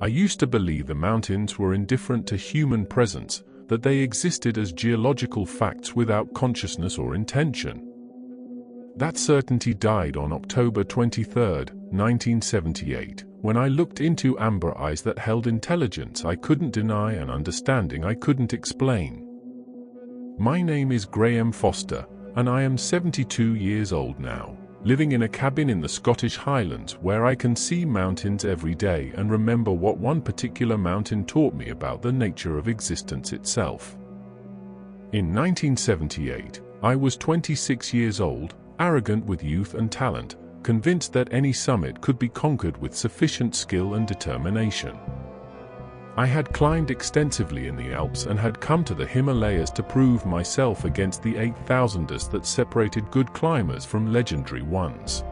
I used to believe the mountains were indifferent to human presence, that they existed as geological facts without consciousness or intention. That certainty died on October 23, 1978, when I looked into amber eyes that held intelligence I couldn't deny and understanding I couldn't explain. My name is Graham Foster, and I am 72 years old now, living in a cabin in the Scottish Highlands where I can see mountains every day and remember what one particular mountain taught me about the nature of existence itself. In 1978, I was 26 years old, arrogant with youth and talent, convinced that any summit could be conquered with sufficient skill and determination. I had climbed extensively in the Alps and had come to the Himalayas to prove myself against the 8,000ers that separated good climbers from legendary ones.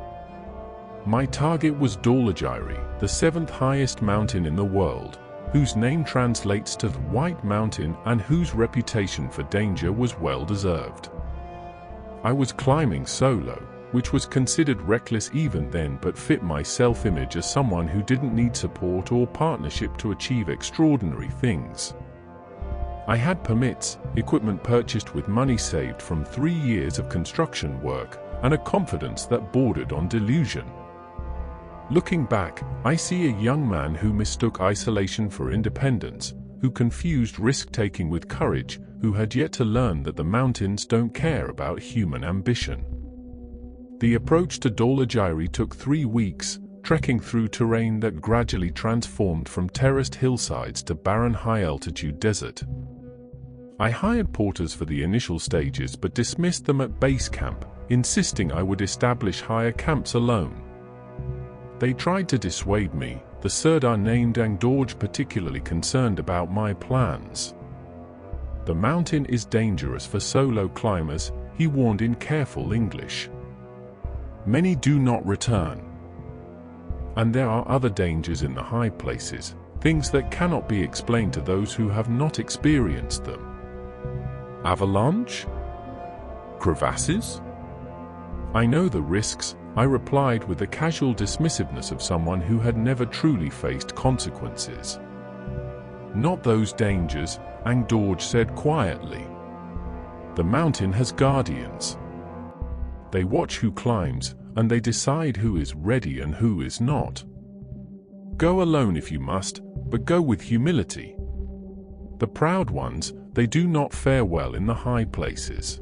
My target was Dhaulagiri, the 7th highest mountain in the world, whose name translates to the White Mountain and whose reputation for danger was well deserved. I was climbing solo, which was considered reckless even then but fit my self-image as someone who didn't need support or partnership to achieve extraordinary things. I had permits, equipment purchased with money saved from 3 years of construction work, and a confidence that bordered on delusion. Looking back, I see a young man who mistook isolation for independence, who confused risk-taking with courage, who had yet to learn that the mountains don't care about human ambition. The approach to Dhaulagiri took 3 weeks, trekking through terrain that gradually transformed from terraced hillsides to barren high-altitude desert. I hired porters for the initial stages but dismissed them at base camp, insisting I would establish higher camps alone. They tried to dissuade me, the Sirdar named Angdorj particularly concerned about my plans. The mountain is dangerous for solo climbers, he warned in careful English. Many do not return. And there are other dangers in the high places, things that cannot be explained to those who have not experienced them. Avalanche? Crevasses? I know the risks, I replied with the casual dismissiveness of someone who had never truly faced consequences. Not those dangers, Angdorj said quietly. The mountain has guardians. They watch who climbs, and they decide who is ready and who is not. Go alone if you must, but go with humility. The proud ones, they do not fare well in the high places.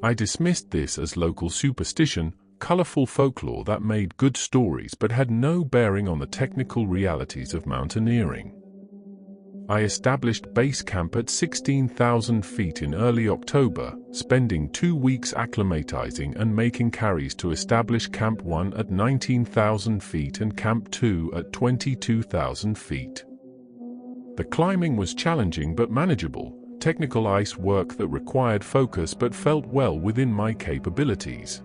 I dismissed this as local superstition, colorful folklore that made good stories but had no bearing on the technical realities of mountaineering. I established base camp at 16,000 feet in early October, spending 2 weeks acclimatizing and making carries to establish Camp 1 at 19,000 feet and Camp 2 at 22,000 feet. The climbing was challenging but manageable, technical ice work that required focus but felt well within my capabilities.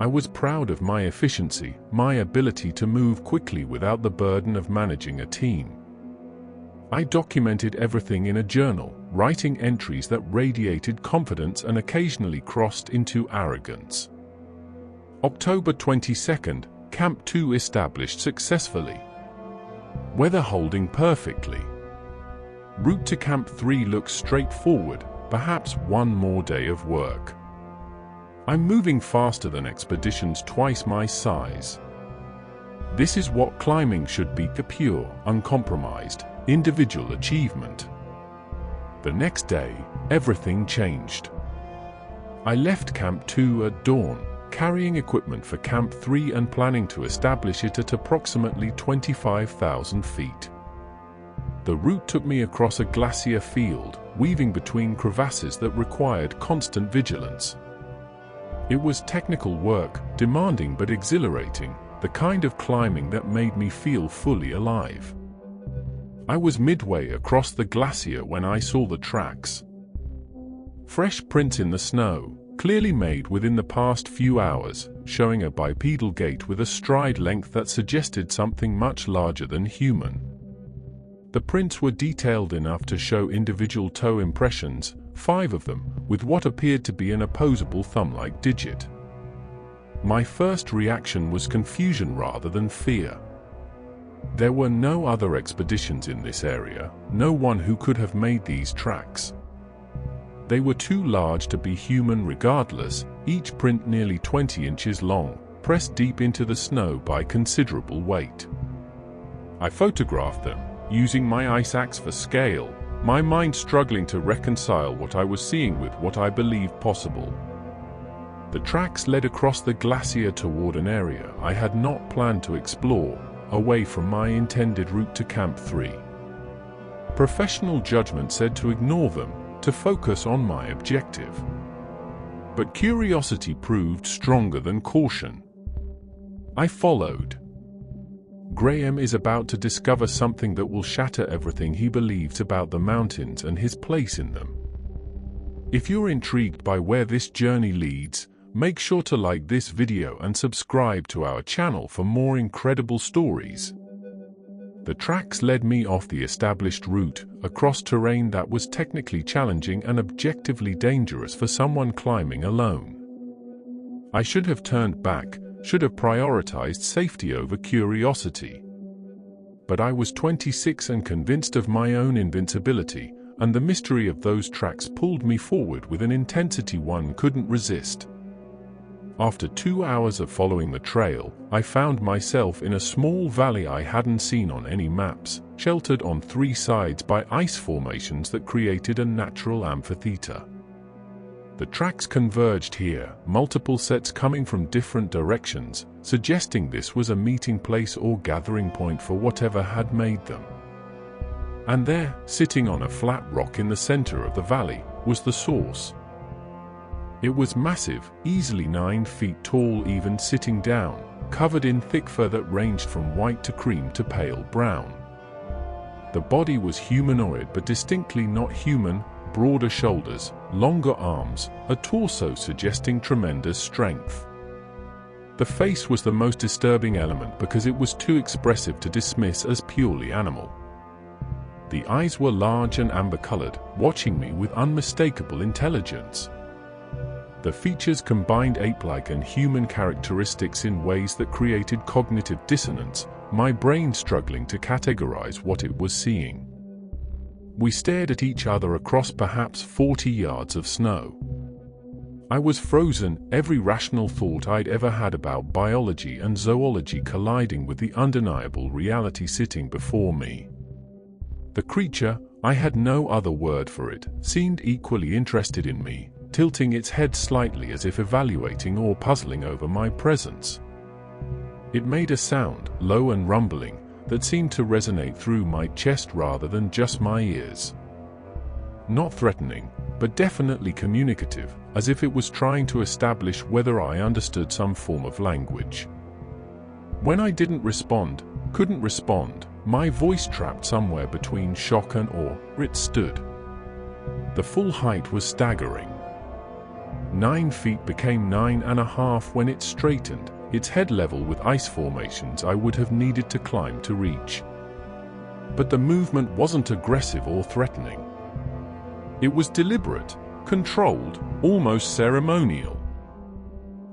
I was proud of my efficiency, my ability to move quickly without the burden of managing a team. I documented everything in a journal, writing entries that radiated confidence and occasionally crossed into arrogance. October 22nd, Camp 2 established successfully. Weather holding perfectly. Route to Camp 3 looks straightforward, perhaps one more day of work. I'm moving faster than expeditions twice my size. This is what climbing should be: pure, uncompromised, individual achievement. The next day, everything changed. I left Camp 2 at dawn, carrying equipment for Camp 3 and planning to establish it at approximately 25,000 feet. The route took me across a glacier field, weaving between crevasses that required constant vigilance. It was technical work, demanding but exhilarating, the kind of climbing that made me feel fully alive. I was midway across the glacier when I saw the tracks. Fresh prints in the snow, clearly made within the past few hours, showing a bipedal gait with a stride length that suggested something much larger than human. The prints were detailed enough to show individual toe impressions, 5 of them, with what appeared to be an opposable thumb-like digit. My first reaction was confusion rather than fear. There were no other expeditions in this area, no one who could have made these tracks. They were too large to be human regardless, each print nearly 20 inches long, pressed deep into the snow by considerable weight. I photographed them, using my ice axe for scale, my mind struggling to reconcile what I was seeing with what I believed possible. The tracks led across the glacier toward an area I had not planned to explore, away from my intended route to Camp 3. Professional judgment said to ignore them, to focus on my objective. But curiosity proved stronger than caution. I followed. Graham is about to discover something that will shatter everything he believes about the mountains and his place in them. If you're intrigued by where this journey leads, make sure to like this video and subscribe to our channel for more incredible stories. The tracks led me off the established route, across terrain that was technically challenging and objectively dangerous for someone climbing alone. I should have turned back, should have prioritized safety over curiosity. But I was 26 and convinced of my own invincibility, and the mystery of those tracks pulled me forward with an intensity one couldn't resist. After 2 hours of following the trail, I found myself in a small valley I hadn't seen on any maps, sheltered on 3 sides by ice formations that created a natural amphitheater. The tracks converged here, multiple sets coming from different directions, suggesting this was a meeting place or gathering point for whatever had made them. And there, sitting on a flat rock in the center of the valley, was the source. It was massive, easily 9 feet tall even sitting down, covered in thick fur that ranged from white to cream to pale brown. The body was humanoid but distinctly not human, broader shoulders, longer arms, a torso suggesting tremendous strength. The face was the most disturbing element because it was too expressive to dismiss as purely animal. The eyes were large and amber-colored, watching me with unmistakable intelligence. The features combined ape-like and human characteristics in ways that created cognitive dissonance, my brain struggling to categorize what it was seeing. We stared at each other across perhaps 40 yards of snow. I was frozen, every rational thought I'd ever had about biology and zoology colliding with the undeniable reality sitting before me. The creature, I had no other word for it, seemed equally interested in me, tilting its head slightly as if evaluating or puzzling over my presence. It made a sound, low and rumbling, that seemed to resonate through my chest rather than just my ears. Not threatening, but definitely communicative, as if it was trying to establish whether I understood some form of language. When I didn't respond, couldn't respond, my voice trapped somewhere between shock and awe, it stood. The full height was staggering. 9 feet became 9.5 when it straightened, its head level with ice formations I would have needed to climb to reach. But the movement wasn't aggressive or threatening. It was deliberate, controlled, almost ceremonial.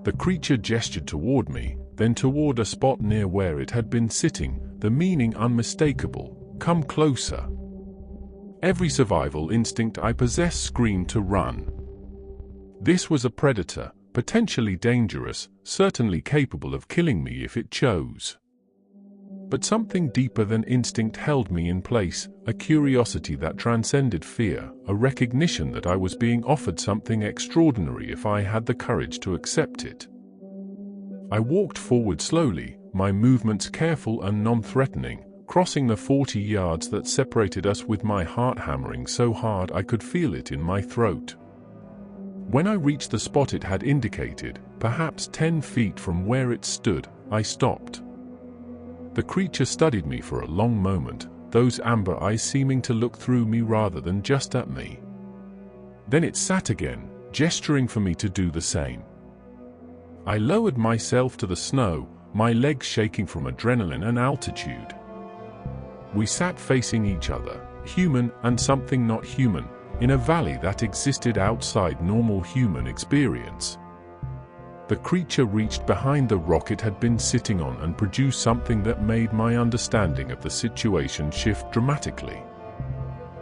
The creature gestured toward me, then toward a spot near where it had been sitting, the meaning unmistakable, "Come closer." Every survival instinct I possessed screamed to run. This was a predator, potentially dangerous, certainly capable of killing me if it chose. But something deeper than instinct held me in place, a curiosity that transcended fear, a recognition that I was being offered something extraordinary if I had the courage to accept it. I walked forward slowly, my movements careful and non-threatening, crossing the 40 yards that separated us with my heart hammering so hard I could feel it in my throat. When I reached the spot it had indicated, perhaps 10 feet from where it stood, I stopped. The creature studied me for a long moment, those amber eyes seeming to look through me rather than just at me. Then it sat again, gesturing for me to do the same. I lowered myself to the snow, my legs shaking from adrenaline and altitude. We sat facing each other, human and something not human, in a valley that existed outside normal human experience. The creature reached behind the rock it had been sitting on and produced something that made my understanding of the situation shift dramatically.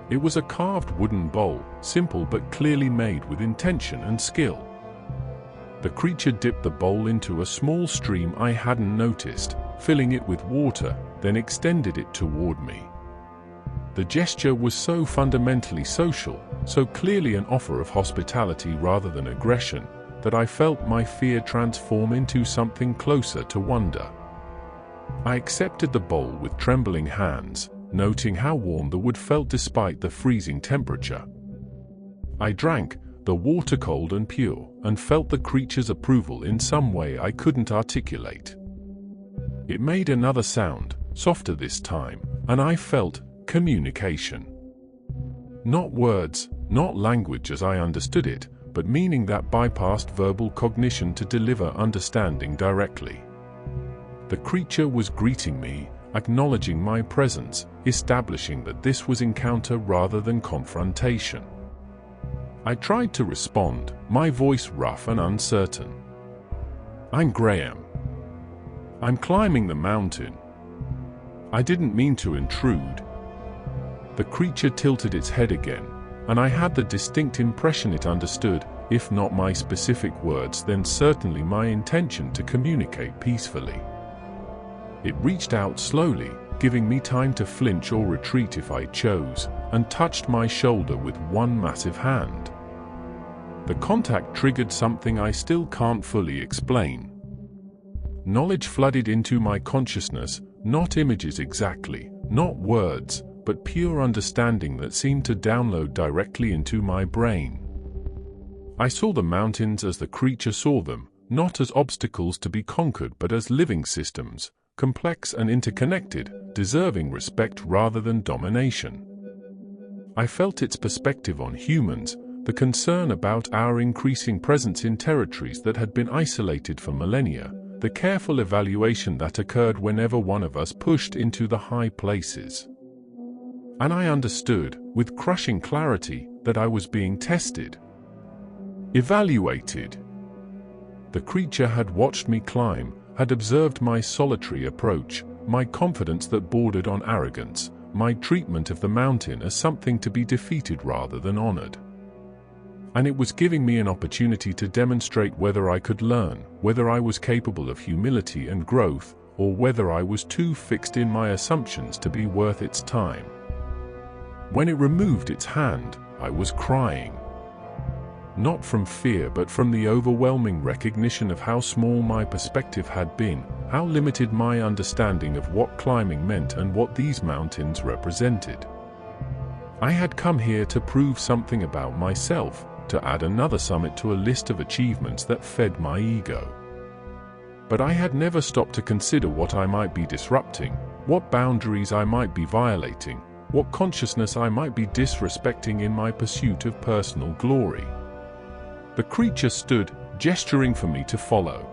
It was a carved wooden bowl, simple but clearly made with intention and skill. The creature dipped the bowl into a small stream I hadn't noticed, filling it with water, then extended it toward me. The gesture was so fundamentally social, so clearly an offer of hospitality rather than aggression, that I felt my fear transform into something closer to wonder. I accepted the bowl with trembling hands, noting how warm the wood felt despite the freezing temperature. I drank, the water cold and pure, and felt the creature's approval in some way I couldn't articulate. It made another sound, softer this time, and I felt communication. Not words, not language as I understood it, but meaning that bypassed verbal cognition to deliver understanding directly. The creature was greeting me, acknowledging my presence, establishing that this was encounter rather than confrontation. I tried to respond, my voice rough and uncertain. "I'm Graham. I'm climbing the mountain. I didn't mean to intrude." The creature tilted its head again, and I had the distinct impression it understood, if not my specific words, then certainly my intention to communicate peacefully. It reached out slowly, giving me time to flinch or retreat if I chose, and touched my shoulder with one massive hand. The contact triggered something I still can't fully explain. Knowledge flooded into my consciousness, not images exactly, not words, but pure understanding that seemed to download directly into my brain. I saw the mountains as the creature saw them, not as obstacles to be conquered but as living systems, complex and interconnected, deserving respect rather than domination. I felt its perspective on humans, the concern about our increasing presence in territories that had been isolated for millennia, the careful evaluation that occurred whenever one of us pushed into the high places. And I understood, with crushing clarity, that I was being tested. Evaluated. The creature had watched me climb, had observed my solitary approach, my confidence that bordered on arrogance, my treatment of the mountain as something to be defeated rather than honored. And it was giving me an opportunity to demonstrate whether I could learn, whether I was capable of humility and growth, or whether I was too fixed in my assumptions to be worth its time. When it removed its hand, I was crying. Not from fear but from the overwhelming recognition of how small my perspective had been, how limited my understanding of what climbing meant and what these mountains represented. I had come here to prove something about myself, to add another summit to a list of achievements that fed my ego. But I had never stopped to consider what I might be disrupting, what boundaries I might be violating, what consciousness I might be disrespecting in my pursuit of personal glory. The creature stood, gesturing for me to follow.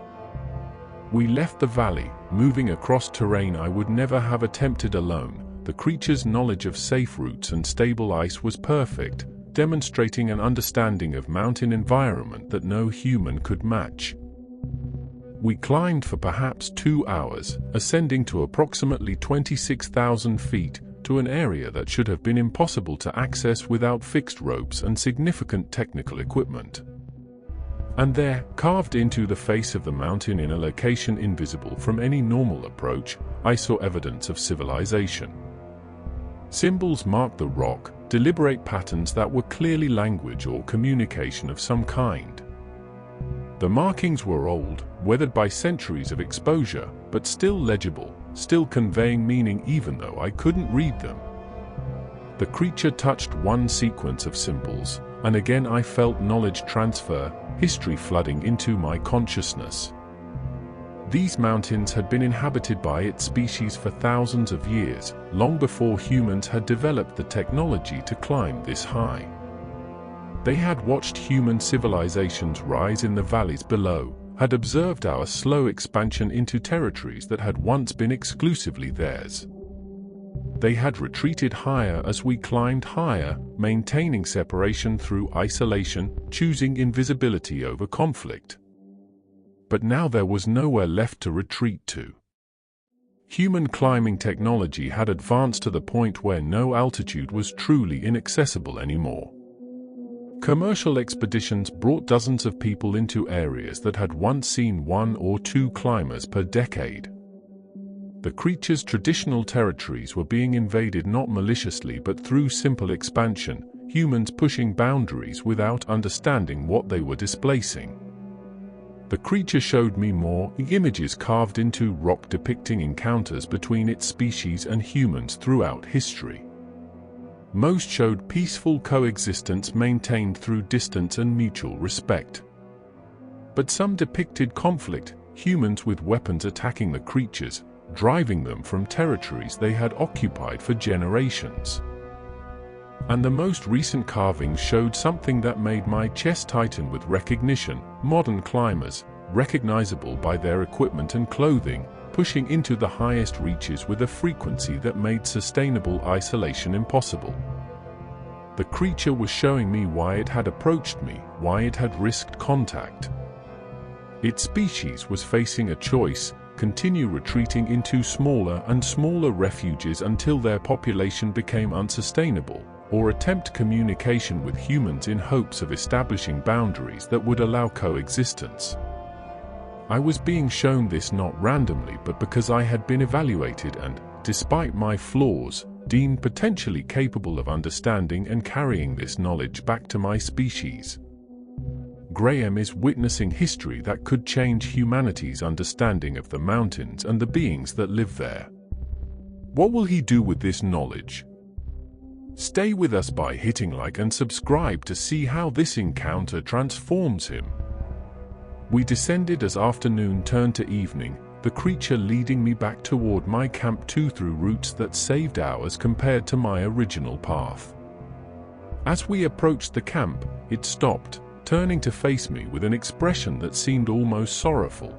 We left the valley, moving across terrain I would never have attempted alone. The creature's knowledge of safe routes and stable ice was perfect, demonstrating an understanding of mountain environment that no human could match. We climbed for perhaps 2 hours, ascending to approximately 26,000 feet, to an area that should have been impossible to access without fixed ropes and significant technical equipment. And there, carved into the face of the mountain in a location invisible from any normal approach, I saw evidence of civilization. Symbols marked the rock, deliberate patterns that were clearly language or communication of some kind. The markings were old, weathered by centuries of exposure, but still legible, still conveying meaning even though I couldn't read them. The creature touched one sequence of symbols, and again I felt knowledge transfer, history flooding into my consciousness. These mountains had been inhabited by its species for thousands of years, long before humans had developed the technology to climb this high. They had watched human civilizations rise in the valleys below, had observed our slow expansion into territories that had once been exclusively theirs. They had retreated higher as we climbed higher, maintaining separation through isolation, choosing invisibility over conflict. But now there was nowhere left to retreat to. Human climbing technology had advanced to the point where no altitude was truly inaccessible anymore. Commercial expeditions brought dozens of people into areas that had once seen 1 or 2 climbers per decade. The creature's traditional territories were being invaded not maliciously but through simple expansion, humans pushing boundaries without understanding what they were displacing. The creature showed me more images carved into rock depicting encounters between its species and humans throughout history. Most showed peaceful coexistence maintained through distance and mutual respect. But some depicted conflict, humans with weapons attacking the creatures, driving them from territories they had occupied for generations. And the most recent carvings showed something that made my chest tighten with recognition: modern climbers, recognizable by their equipment and clothing, pushing into the highest reaches with a frequency that made sustainable isolation impossible. The creature was showing me why it had approached me, why it had risked contact. Its species was facing a choice: continue retreating into smaller and smaller refuges until their population became unsustainable, or attempt communication with humans in hopes of establishing boundaries that would allow coexistence. I was being shown this not randomly but because I had been evaluated and, despite my flaws, deemed potentially capable of understanding and carrying this knowledge back to my species. Graham is witnessing history that could change humanity's understanding of the mountains and the beings that live there. What will he do with this knowledge? Stay with us by hitting like and subscribe to see how this encounter transforms him. We descended as afternoon turned to evening, the creature leading me back toward my camp through routes that saved hours compared to my original path. As we approached the camp, it stopped, turning to face me with an expression that seemed almost sorrowful.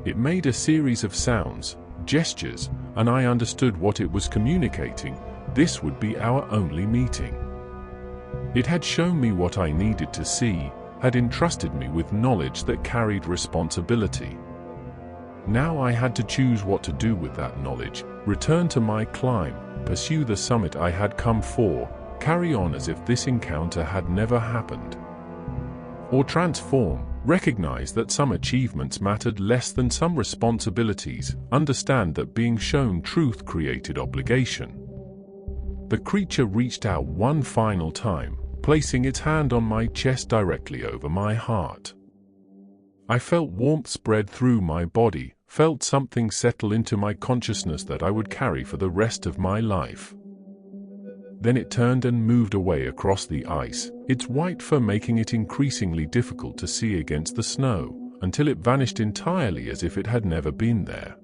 It made a series of sounds, gestures, and I understood what it was communicating: this would be our only meeting. It had shown me what I needed to see, had entrusted me with knowledge that carried responsibility. Now I had to choose what to do with that knowledge: return to my climb, pursue the summit I had come for, carry on as if this encounter had never happened. Or transform, recognize that some achievements mattered less than some responsibilities, understand that being shown truth created obligation. The creature reached out one final time, placing its hand on my chest directly over my heart. I felt warmth spread through my body, felt something settle into my consciousness that I would carry for the rest of my life. Then it turned and moved away across the ice, its white fur making it increasingly difficult to see against the snow, until it vanished entirely as if it had never been there.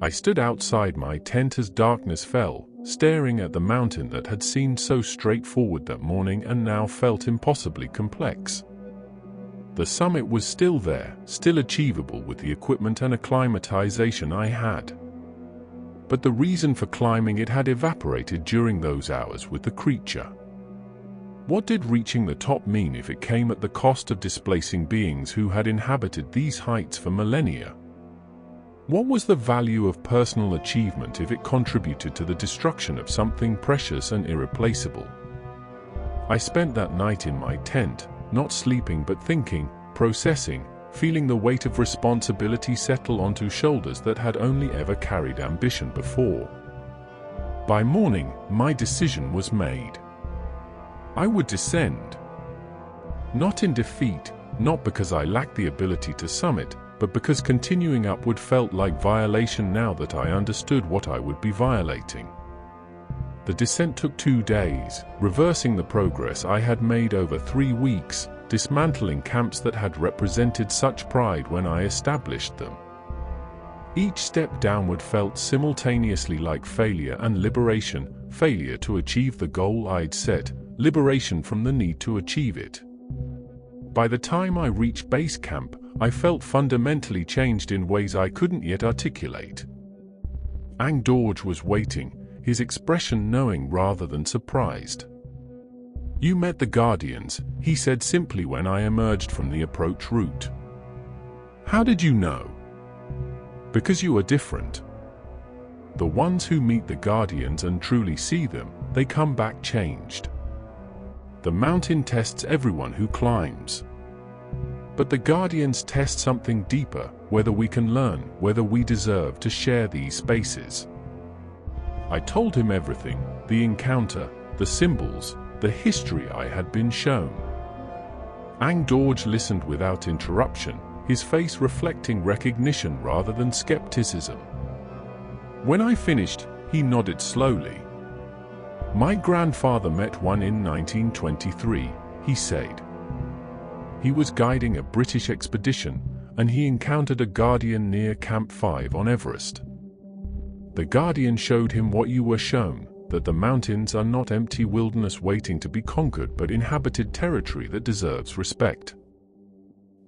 I stood outside my tent as darkness fell, staring at the mountain that had seemed so straightforward that morning and now felt impossibly complex. The summit was still there, still achievable with the equipment and acclimatization I had. But the reason for climbing it had evaporated during those hours with the creature. What did reaching the top mean if it came at the cost of displacing beings who had inhabited these heights for millennia? What was the value of personal achievement if it contributed to the destruction of something precious and irreplaceable? I spent that night in my tent, not sleeping but thinking, processing, feeling the weight of responsibility settle onto shoulders that had only ever carried ambition before. By morning, my decision was made. I would descend. Not in defeat, not because I lacked the ability to summit, but because continuing upward felt like violation now that I understood what I would be violating. The descent took 2 days, reversing the progress I had made over 3 weeks, dismantling camps that had represented such pride when I established them. Each step downward felt simultaneously like failure and liberation: failure to achieve the goal I'd set, liberation from the need to achieve it. By the time I reached base camp, I felt fundamentally changed in ways I couldn't yet articulate. Ang Dorj was waiting, his expression knowing rather than surprised. "You met the Guardians," he said simply when I emerged from the approach route. How did you know? Because you are different. The ones who meet the guardians and truly see them, they come back changed. The mountain tests everyone who climbs. But the guardians test something deeper, whether we can learn, whether we deserve to share these spaces. I told him everything, the encounter, the symbols, the history I had been shown. Ang Dorje listened without interruption, his face reflecting recognition rather than skepticism. When I finished, he nodded slowly. My grandfather met one in 1923, he said. He was guiding a British expedition, and he encountered a guardian near Camp 5 on Everest. The guardian showed him what you were shown, that the mountains are not empty wilderness waiting to be conquered but inhabited territory that deserves respect.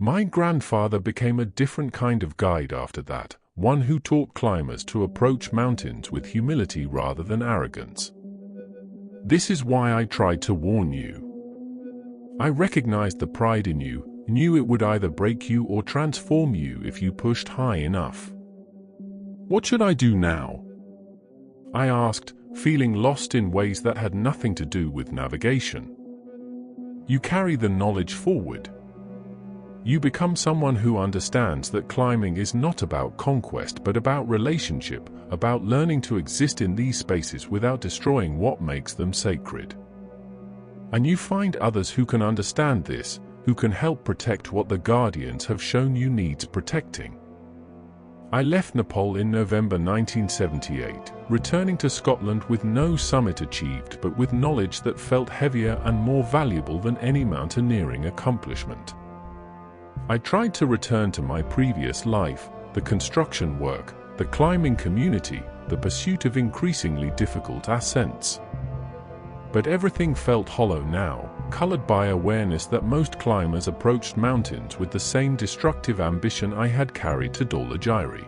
My grandfather became a different kind of guide after that, one who taught climbers to approach mountains with humility rather than arrogance. This is why I tried to warn you. I recognized the pride in you, knew it would either break you or transform you if you pushed high enough. What should I do now? I asked, feeling lost in ways that had nothing to do with navigation. You carry the knowledge forward. You become someone who understands that climbing is not about conquest but about relationship, about learning to exist in these spaces without destroying what makes them sacred. And you find others who can understand this, who can help protect what the guardians have shown you needs protecting. I left Nepal in November 1978, returning to Scotland with no summit achieved but with knowledge that felt heavier and more valuable than any mountaineering accomplishment. I tried to return to my previous life, the construction work, the climbing community, the pursuit of increasingly difficult ascents. But everything felt hollow now, colored by awareness that most climbers approached mountains with the same destructive ambition I had carried to Dhaulagiri.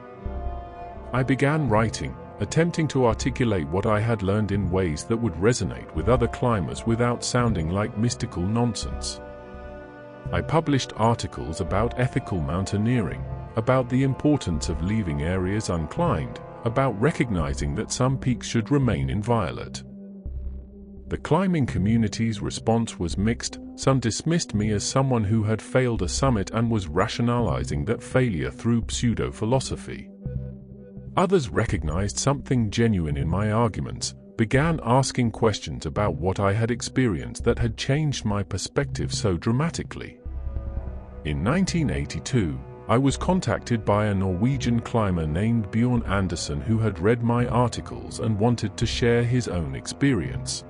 I began writing, attempting to articulate what I had learned in ways that would resonate with other climbers without sounding like mystical nonsense. I published articles about ethical mountaineering, about the importance of leaving areas unclimbed, about recognizing that some peaks should remain inviolate. The climbing community's response was mixed. Some dismissed me as someone who had failed a summit and was rationalizing that failure through pseudo-philosophy. Others recognized something genuine in my arguments, began asking questions about what I had experienced that had changed my perspective so dramatically. In 1982, I was contacted by a Norwegian climber named Bjorn Andersen who had read my articles and wanted to share his own experience.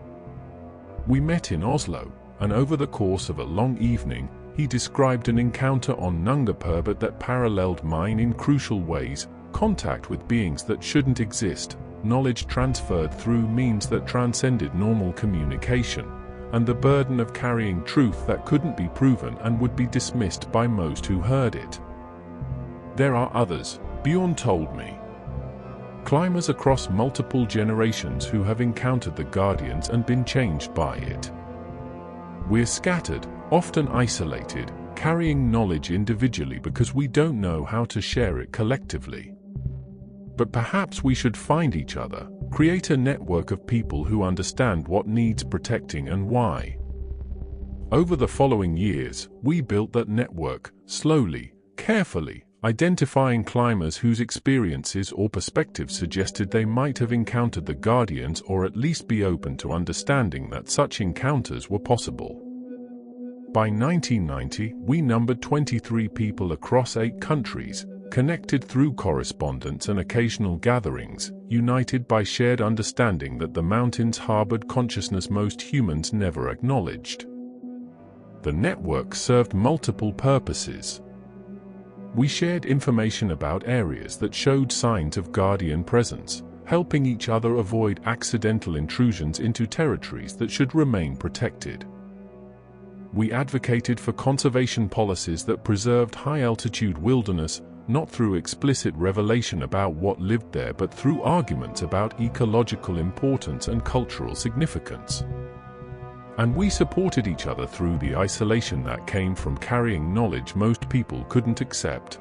We met in Oslo, and over the course of a long evening, he described an encounter on Nunga Parbat that paralleled mine in crucial ways: contact with beings that shouldn't exist, knowledge transferred through means that transcended normal communication, and the burden of carrying truth that couldn't be proven and would be dismissed by most who heard it. There are others, Bjorn told me. Climbers across multiple generations who have encountered the guardians and been changed by it. We're scattered, often isolated, carrying knowledge individually because we don't know how to share it collectively. But perhaps we should find each other, create a network of people who understand what needs protecting and why. Over the following years, we built that network, slowly, carefully, identifying climbers whose experiences or perspectives suggested they might have encountered the guardians or at least be open to understanding that such encounters were possible. By 1990, we numbered 23 people across 8 countries, connected through correspondence and occasional gatherings, united by shared understanding that the mountains harbored consciousness most humans never acknowledged. The network served multiple purposes. We shared information about areas that showed signs of guardian presence, helping each other avoid accidental intrusions into territories that should remain protected. We advocated for conservation policies that preserved high-altitude wilderness, not through explicit revelation about what lived there but through arguments about ecological importance and cultural significance. And we supported each other through the isolation that came from carrying knowledge most people couldn't accept.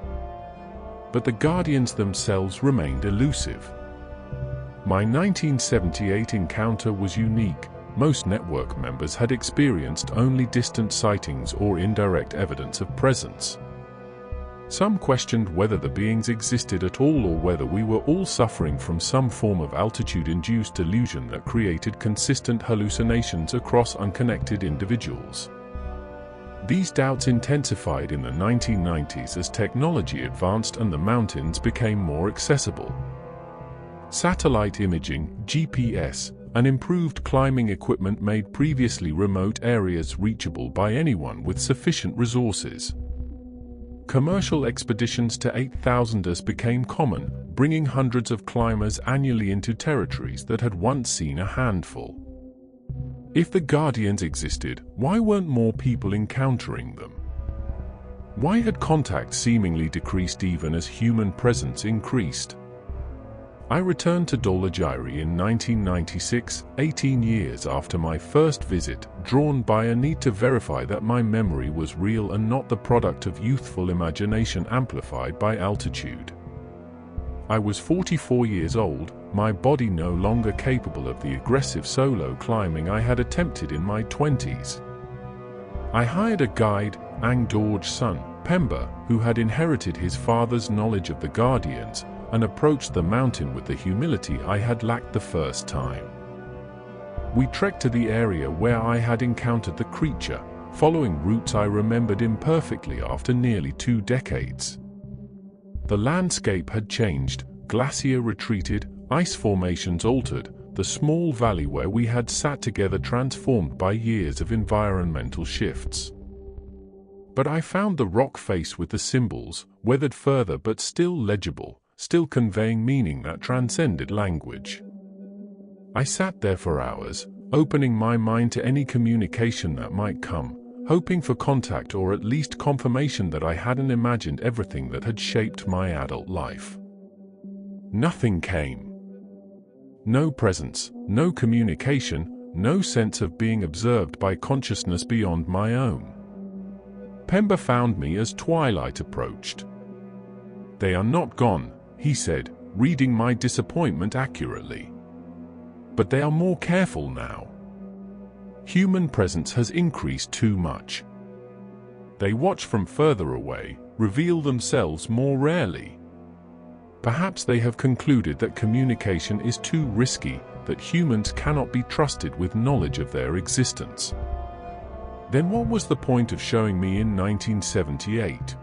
but the Guardians themselves remained elusive. My 1978 encounter was unique. Most network members had experienced only distant sightings or indirect evidence of presence. Some questioned whether the beings existed at all or whether we were all suffering from some form of altitude-induced delusion that created consistent hallucinations across unconnected individuals. These doubts intensified in the 1990s as technology advanced and the mountains became more accessible. Satellite imaging, GPS, and improved climbing equipment made previously remote areas reachable by anyone with sufficient resources. Commercial expeditions to 8,000ers became common, bringing hundreds of climbers annually into territories that had once seen a handful. If the Guardians existed, why weren't more people encountering them? Why had contact seemingly decreased even as human presence increased? I returned to Dolagiri in 1996, 18 years after my first visit, drawn by a need to verify that my memory was real and not the product of youthful imagination amplified by altitude. I was 44 years old, my body no longer capable of the aggressive solo climbing I had attempted in my 20s. I hired a guide, Ang Dorj's son, Pemba, who had inherited his father's knowledge of the Guardians, and approached the mountain with the humility I had lacked the first time. We trekked to the area where I had encountered the creature, following routes I remembered imperfectly after nearly 2 decades. The landscape had changed, glacier retreated, ice formations altered, the small valley where we had sat together transformed by years of environmental shifts. But I found the rock face with the symbols, weathered further but still legible, still conveying meaning that transcended language. I sat there for hours, opening my mind to any communication that might come, hoping for contact or at least confirmation that I hadn't imagined everything that had shaped my adult life. Nothing came. No presence, no communication, no sense of being observed by consciousness beyond my own. Pemba found me as twilight approached. "They are not gone," he said, reading my disappointment accurately. "But they are more careful now. Human presence has increased too much. They watch from further away, reveal themselves more rarely. Perhaps they have concluded that communication is too risky, that humans cannot be trusted with knowledge of their existence." Then what was the point of showing me in 1978?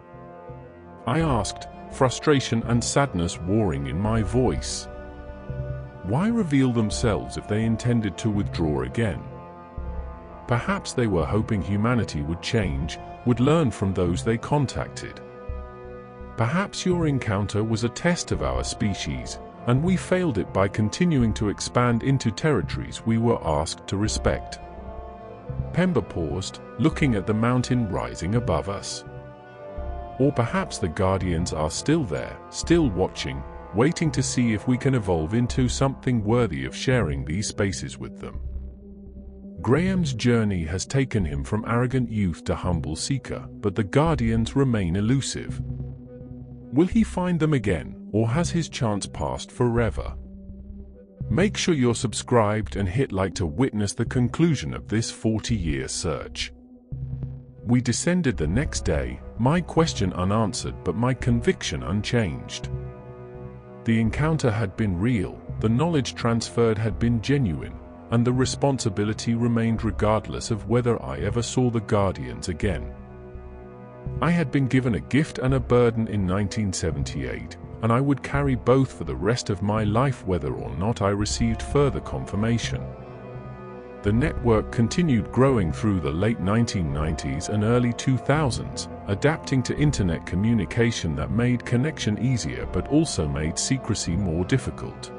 I asked, frustration and sadness warring in my voice. Why reveal themselves if they intended to withdraw again? Perhaps they were hoping humanity would change, would learn from those they contacted. Perhaps your encounter was a test of our species, and we failed it by continuing to expand into territories we were asked to respect. Pemba paused, looking at the mountain rising above us. Or perhaps the Guardians are still there, still watching, waiting to see if we can evolve into something worthy of sharing these spaces with them. Graham's journey has taken him from arrogant youth to humble seeker, but the Guardians remain elusive. Will he find them again, or has his chance passed forever? Make sure you're subscribed and hit like to witness the conclusion of this 40-year search. We descended the next day, my question unanswered but my conviction unchanged. The encounter had been real, the knowledge transferred had been genuine, and the responsibility remained regardless of whether I ever saw the Guardians again. I had been given a gift and a burden in 1978, and I would carry both for the rest of my life whether or not I received further confirmation. The network continued growing through the late 1990s and early 2000s, adapting to internet communication that made connection easier but also made secrecy more difficult.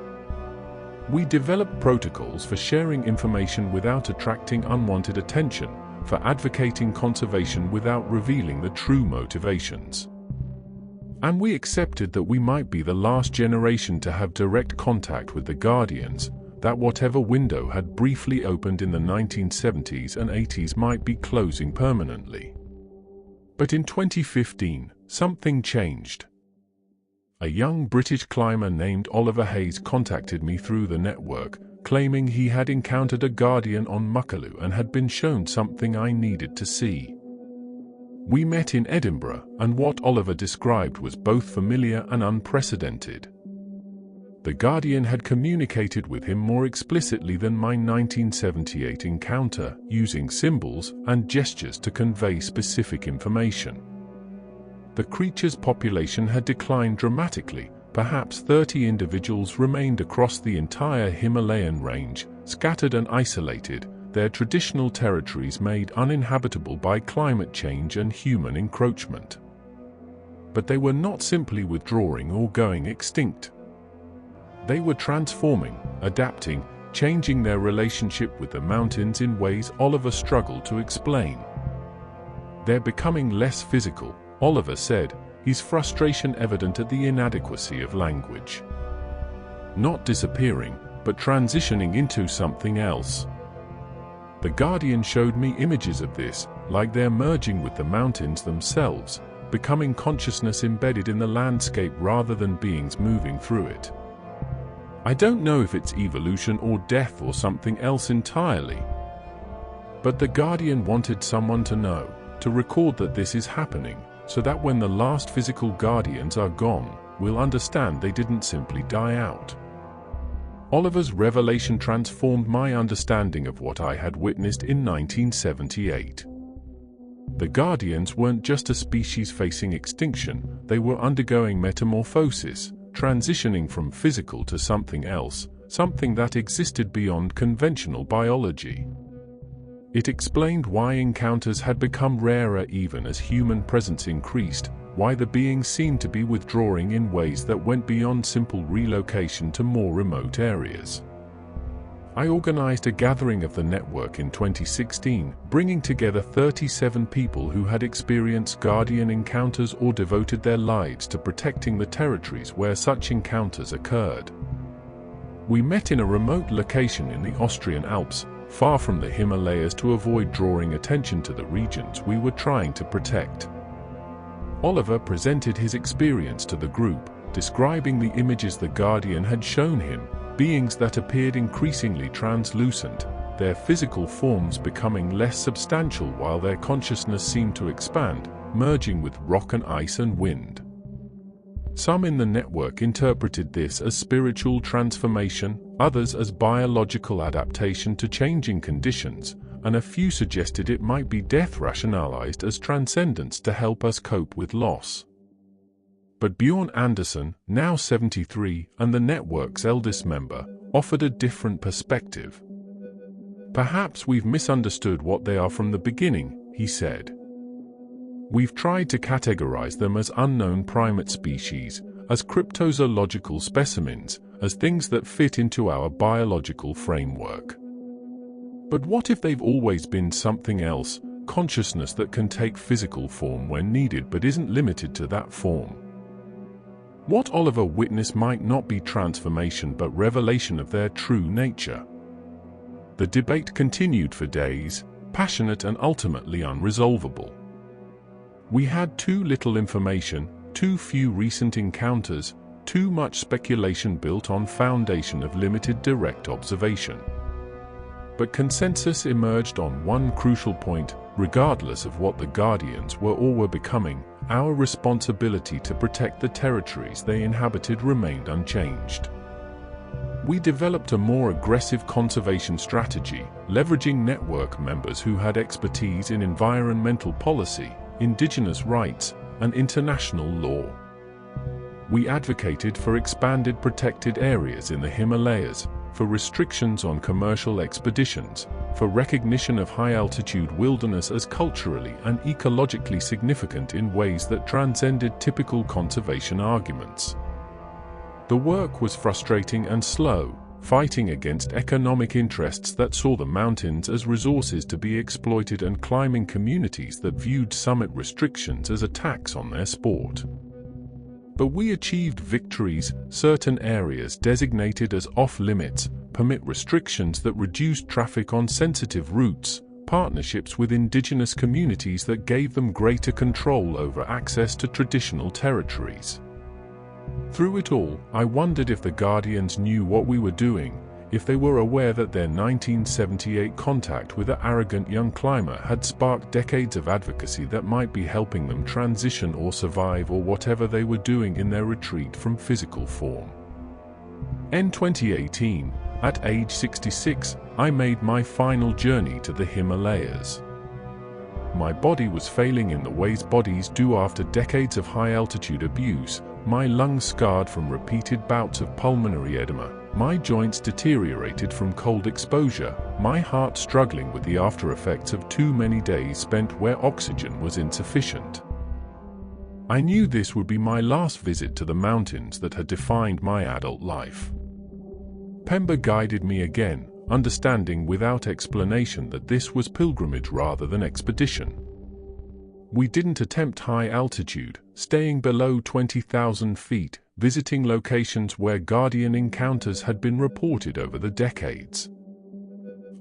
We developed protocols for sharing information without attracting unwanted attention, for advocating conservation without revealing the true motivations. And we accepted that we might be the last generation to have direct contact with the Guardians, that whatever window had briefly opened in the 1970s and 80s might be closing permanently. But in 2015, something changed. A young British climber named Oliver Hayes contacted me through the network, claiming he had encountered a guardian on Muckaloo and had been shown something I needed to see. We met in Edinburgh, and what Oliver described was both familiar and unprecedented. The guardian had communicated with him more explicitly than my 1978 encounter, using symbols and gestures to convey specific information. The creature's population had declined dramatically. Perhaps 30 individuals remained across the entire Himalayan range, scattered and isolated, their traditional territories made uninhabitable by climate change and human encroachment. But they were not simply withdrawing or going extinct. They were transforming, adapting, changing their relationship with the mountains in ways Oliver struggled to explain. They're becoming less physical, Oliver said, his frustration evident at the inadequacy of language. Not disappearing, but transitioning into something else. The Guardian showed me images of this, like they're merging with the mountains themselves, becoming consciousness embedded in the landscape rather than beings moving through it. I don't know if it's evolution or death or something else entirely. But the Guardian wanted someone to know, to record that this is happening, so that when the last physical guardians are gone, we'll understand they didn't simply die out. Oliver's revelation transformed my understanding of what I had witnessed in 1978. The Guardians weren't just a species facing extinction, they were undergoing metamorphosis, transitioning from physical to something else, something that existed beyond conventional biology. It explained why encounters had become rarer even as human presence increased, why the beings seemed to be withdrawing in ways that went beyond simple relocation to more remote areas. I organized a gathering of the network in 2016, bringing together 37 people who had experienced Guardian encounters or devoted their lives to protecting the territories where such encounters occurred. We met in a remote location in the Austrian Alps, far from the Himalayas, to avoid drawing attention to the regions we were trying to protect. Oliver presented his experience to the group, describing the images the Guardian had shown him, beings that appeared increasingly translucent, their physical forms becoming less substantial while their consciousness seemed to expand, merging with rock and ice and wind. Some in the network interpreted this as spiritual transformation, others as biological adaptation to changing conditions, and a few suggested it might be death rationalized as transcendence to help us cope with loss. But Bjorn Anderson, now 73, and the network's eldest member, offered a different perspective. "Perhaps we've misunderstood what they are from the beginning," he said. "We've tried to categorize them as unknown primate species, as cryptozoological specimens, as things that fit into our biological framework. But what if they've always been something else, consciousness that can take physical form when needed but isn't limited to that form? What Oliver witnessed might not be transformation but revelation of their true nature." The debate continued for days, passionate and ultimately unresolvable. We had too little information, too few recent encounters, too much speculation built on foundation of limited direct observation. But consensus emerged on one crucial point: regardless of what the Guardians were or were becoming, our responsibility to protect the territories they inhabited remained unchanged. We developed a more aggressive conservation strategy, leveraging network members who had expertise in environmental policy, indigenous rights, and international law. We advocated for expanded protected areas in the Himalayas, for restrictions on commercial expeditions, for recognition of high-altitude wilderness as culturally and ecologically significant in ways that transcended typical conservation arguments. The work was frustrating and slow, fighting against economic interests that saw the mountains as resources to be exploited and climbing communities that viewed summit restrictions as attacks on their sport. But we achieved victories. Certain areas designated as off-limits permit restrictions that reduced traffic on sensitive routes, partnerships with indigenous communities that gave them greater control over access to traditional territories. Through it all, I wondered if the Guardians knew what we were doing, if they were aware that their 1978 contact with the arrogant young climber had sparked decades of advocacy that might be helping them transition or survive or whatever they were doing in their retreat from physical form. In 2018, at age 66, I made my final journey to the Himalayas. My body was failing in the ways bodies do after decades of high-altitude abuse, my lungs scarred from repeated bouts of pulmonary edema, my joints deteriorated from cold exposure, my heart struggling with the after-effects of too many days spent where oxygen was insufficient. I knew this would be my last visit to the mountains that had defined my adult life. Pemba guided me again, understanding without explanation that this was pilgrimage rather than expedition. We didn't attempt high altitude, staying below 20,000 feet, visiting locations where Guardian encounters had been reported over the decades.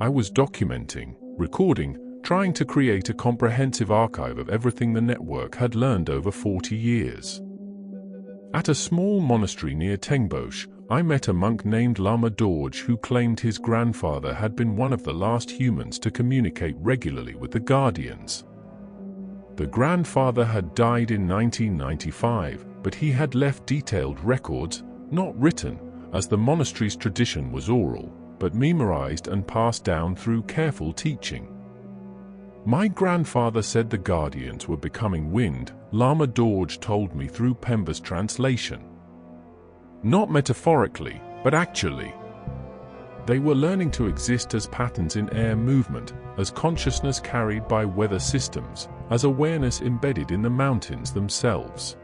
I was documenting, recording, trying to create a comprehensive archive of everything the network had learned over 40 years. At a small monastery near Tengboche, I met a monk named Lama Dorje who claimed his grandfather had been one of the last humans to communicate regularly with the Guardians. The grandfather had died in 1995, but he had left detailed records, not written, as the monastery's tradition was oral, but memorized and passed down through careful teaching. My grandfather said the Guardians were becoming wind, Lama Dorje told me through Pemba's translation. Not metaphorically, but actually. They were learning to exist as patterns in air movement, as consciousness carried by weather systems, as awareness embedded in the mountains themselves.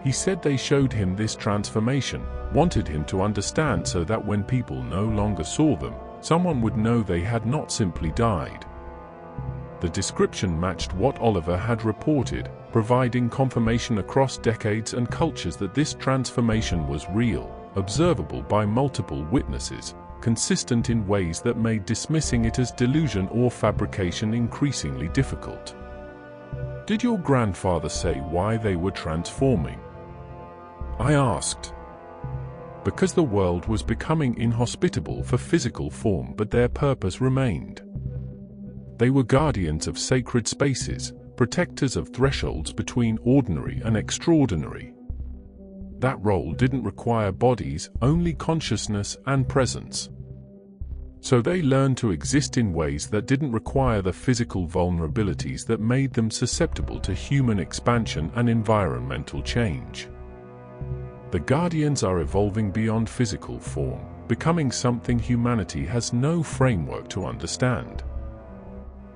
He said they showed him this transformation, wanted him to understand so that when people no longer saw them, someone would know they had not simply died. The description matched what Oliver had reported, providing confirmation across decades and cultures that this transformation was real, observable by multiple witnesses, consistent in ways that made dismissing it as delusion or fabrication increasingly difficult. Did your grandfather say why they were transforming? I asked. Because the world was becoming inhospitable for physical form, but their purpose remained. They were guardians of sacred spaces, protectors of thresholds between ordinary and extraordinary. That role didn't require bodies, only consciousness and presence. So they learned to exist in ways that didn't require the physical vulnerabilities that made them susceptible to human expansion and environmental change. The Guardians are evolving beyond physical form, becoming something humanity has no framework to understand.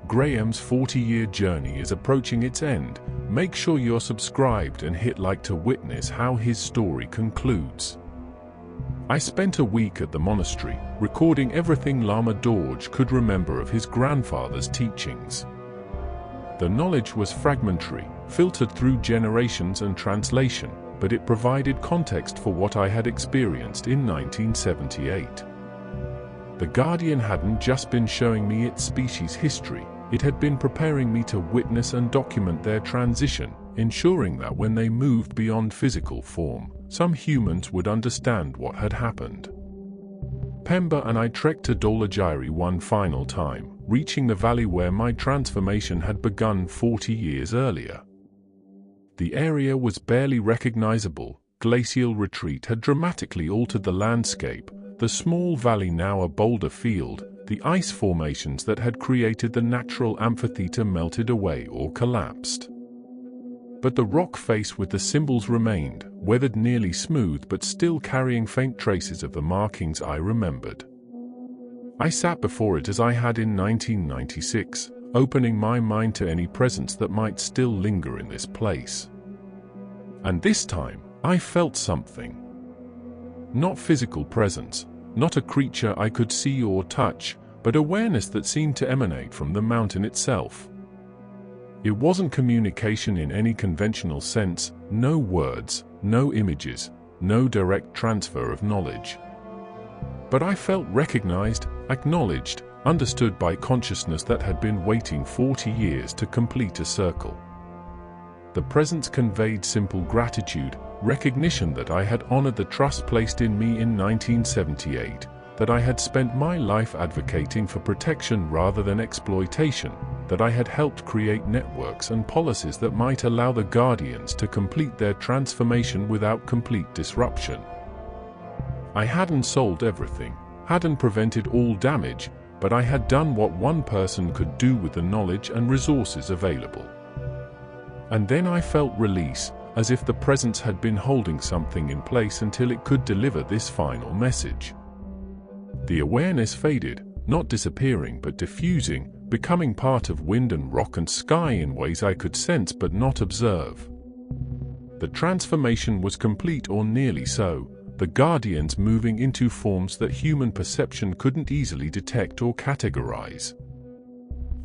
Graham's 40-year journey is approaching its end. Make sure you're subscribed and hit like to witness how his story concludes. I spent a week at the monastery, recording everything Lama Dorje could remember of his grandfather's teachings. The knowledge was fragmentary, filtered through generations and translation, but it provided context for what I had experienced in 1978. The Guardian hadn't just been showing me its species history, it had been preparing me to witness and document their transition, ensuring that when they moved beyond physical form, some humans would understand what had happened. Pemba and I trekked to Dolagiri one final time, reaching the valley where my transformation had begun 40 years earlier. The area was barely recognizable. Glacial retreat had dramatically altered the landscape, the small valley now a boulder field, the ice formations that had created the natural amphitheater melted away or collapsed. But the rock face with the symbols remained, weathered nearly smooth but still carrying faint traces of the markings I remembered. I sat before it as I had in 1996, opening my mind to any presence that might still linger in this place. And this time, I felt something. Not physical presence, not a creature I could see or touch, but awareness that seemed to emanate from the mountain itself. It wasn't communication in any conventional sense, no words, no images, no direct transfer of knowledge. But I felt recognized, acknowledged, understood by consciousness that had been waiting 40 years to complete a circle. The presence conveyed simple gratitude, recognition that I had honored the trust placed in me in 1978, that I had spent my life advocating for protection rather than exploitation, that I had helped create networks and policies that might allow the Guardians to complete their transformation without complete disruption. I hadn't solved everything, hadn't prevented all damage, but I had done what one person could do with the knowledge and resources available. And then I felt release, as if the presence had been holding something in place until it could deliver this final message. The awareness faded, not disappearing but diffusing, becoming part of wind and rock and sky in ways I could sense but not observe. The transformation was complete, or nearly so, the Guardians moving into forms that human perception couldn't easily detect or categorize.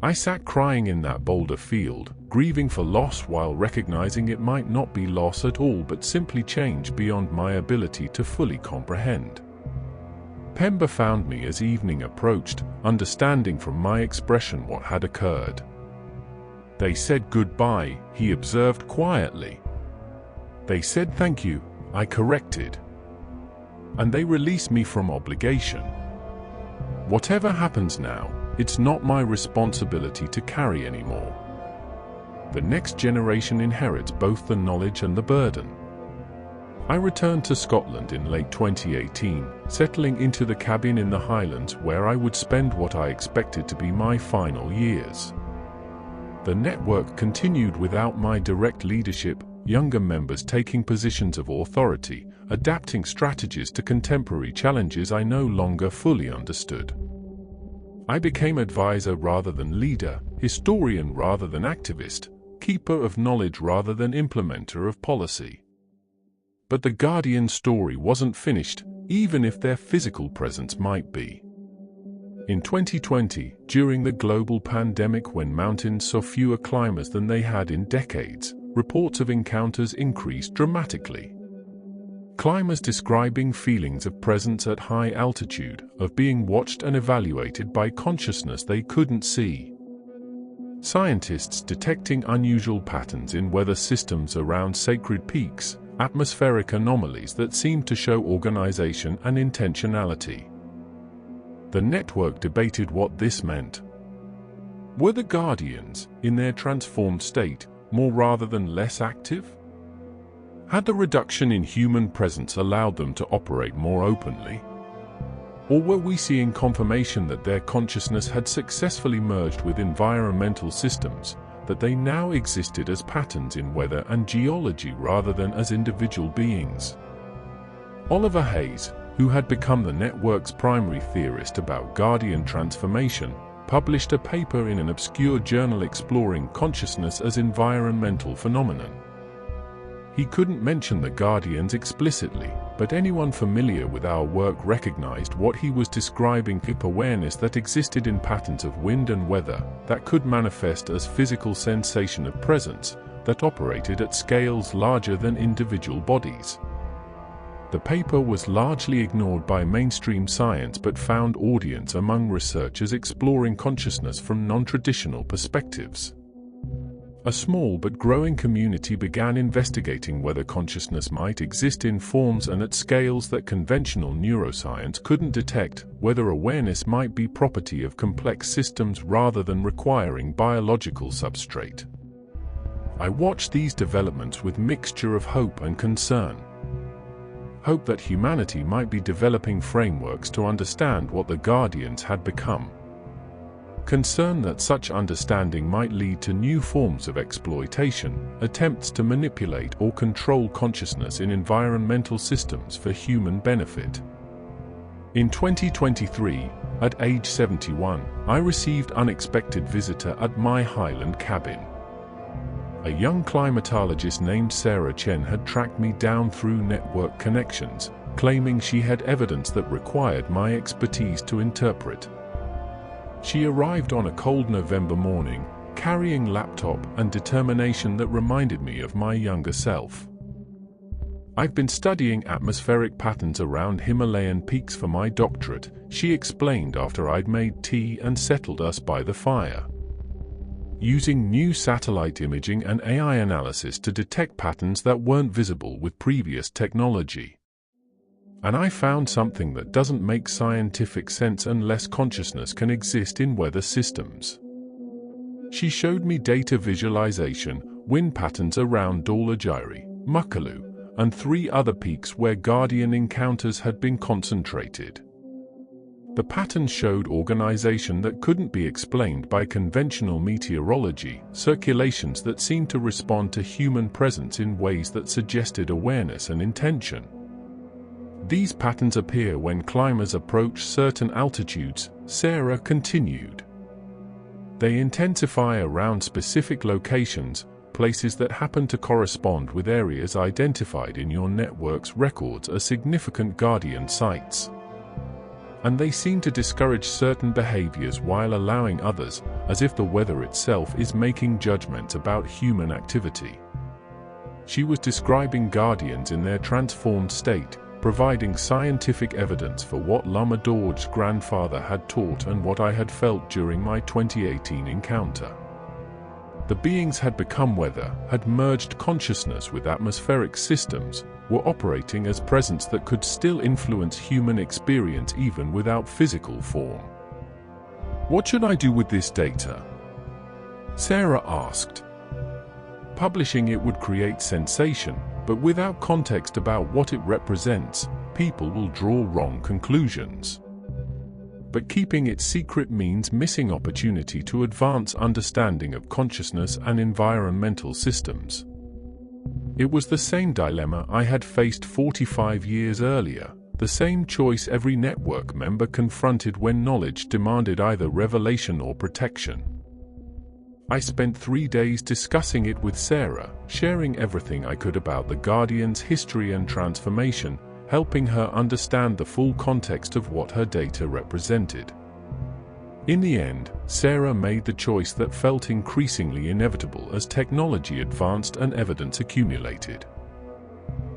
I sat crying in that boulder field, grieving for loss while recognizing it might not be loss at all but simply change beyond my ability to fully comprehend. Pemba found me as evening approached, understanding from my expression what had occurred. "They said goodbye," he observed quietly. "They said thank you," I corrected. "And they released me from obligation. Whatever happens now, it's not my responsibility to carry anymore. The next generation inherits both the knowledge and the burden." I returned to Scotland in late 2018, settling into the cabin in the Highlands where I would spend what I expected to be my final years. The network continued without my direct leadership, younger members taking positions of authority, adapting strategies to contemporary challenges I no longer fully understood. I became advisor rather than leader, historian rather than activist, keeper of knowledge rather than implementer of policy. But the Guardian story wasn't finished, even if their physical presence might be. In 2020, during the global pandemic when mountains saw fewer climbers than they had in decades, reports of encounters increased dramatically. Climbers describing feelings of presence at high altitude, of being watched and evaluated by consciousness they couldn't see. Scientists detecting unusual patterns in weather systems around sacred peaks, atmospheric anomalies that seemed to show organization and intentionality. The network debated what this meant. Were the Guardians, in their transformed state, more rather than less active? Had the reduction in human presence allowed them to operate more openly? Or were we seeing confirmation that their consciousness had successfully merged with environmental systems, that they now existed as patterns in weather and geology rather than as individual beings? Oliver Hayes, who had become the network's primary theorist about Guardian transformation, published a paper in an obscure journal exploring consciousness as environmental phenomenon. He couldn't mention the Guardians explicitly, but anyone familiar with our work recognized what he was describing: deep awareness that existed in patterns of wind and weather, that could manifest as physical sensation of presence, that operated at scales larger than individual bodies. The paper was largely ignored by mainstream science but found audience among researchers exploring consciousness from non-traditional perspectives. A small but growing community began investigating whether consciousness might exist in forms and at scales that conventional neuroscience couldn't detect, whether awareness might be property of complex systems rather than requiring biological substrate. I watched these developments with mixture of hope and concern. Hope that humanity might be developing frameworks to understand what the Guardians had become. Concern that such understanding might lead to new forms of exploitation, attempts to manipulate or control consciousness in environmental systems for human benefit. In 2023, at age 71, I received an unexpected visitor at my Highland cabin. A young climatologist named Sarah Chen had tracked me down through network connections, claiming she had evidence that required my expertise to interpret. She arrived on a cold November morning, carrying laptop and determination that reminded me of my younger self. "I've been studying atmospheric patterns around Himalayan peaks for my doctorate," she explained after I'd made tea and settled us by the fire. using new satellite imaging and AI analysis to detect patterns that weren't visible with previous technology. And I found something that doesn't make scientific sense unless consciousness can exist in weather systems. She showed me data visualization, wind patterns around Dhaulagiri, Makalu, and 3 other peaks where Guardian encounters had been concentrated. The patterns showed organization that couldn't be explained by conventional meteorology, circulations that seemed to respond to human presence in ways that suggested awareness and intention. These patterns appear when climbers approach certain altitudes, Sarah continued. They intensify around specific locations, places that happen to correspond with areas identified in your network's records as significant Guardian sites. And they seem to discourage certain behaviors while allowing others, as if the weather itself is making judgments about human activity. She was describing Guardians in their transformed state, providing scientific evidence for what Lama Dorj's grandfather had taught and what I had felt during my 2018 encounter. The beings had become weather, had merged consciousness with atmospheric systems, were operating as presence that could still influence human experience even without physical form. What should I do with this data? Sarah asked. Publishing it would create sensation, but without context about what it represents, people will draw wrong conclusions. But keeping it secret means missing opportunity to advance understanding of consciousness and environmental systems. It was the same dilemma I had faced 45 years earlier, the same choice every network member confronted when knowledge demanded either revelation or protection. I spent 3 days discussing it with Sarah, sharing everything I could about the Guardian's history and transformation, helping her understand the full context of what her data represented. In the end, Sarah made the choice that felt increasingly inevitable as technology advanced and evidence accumulated.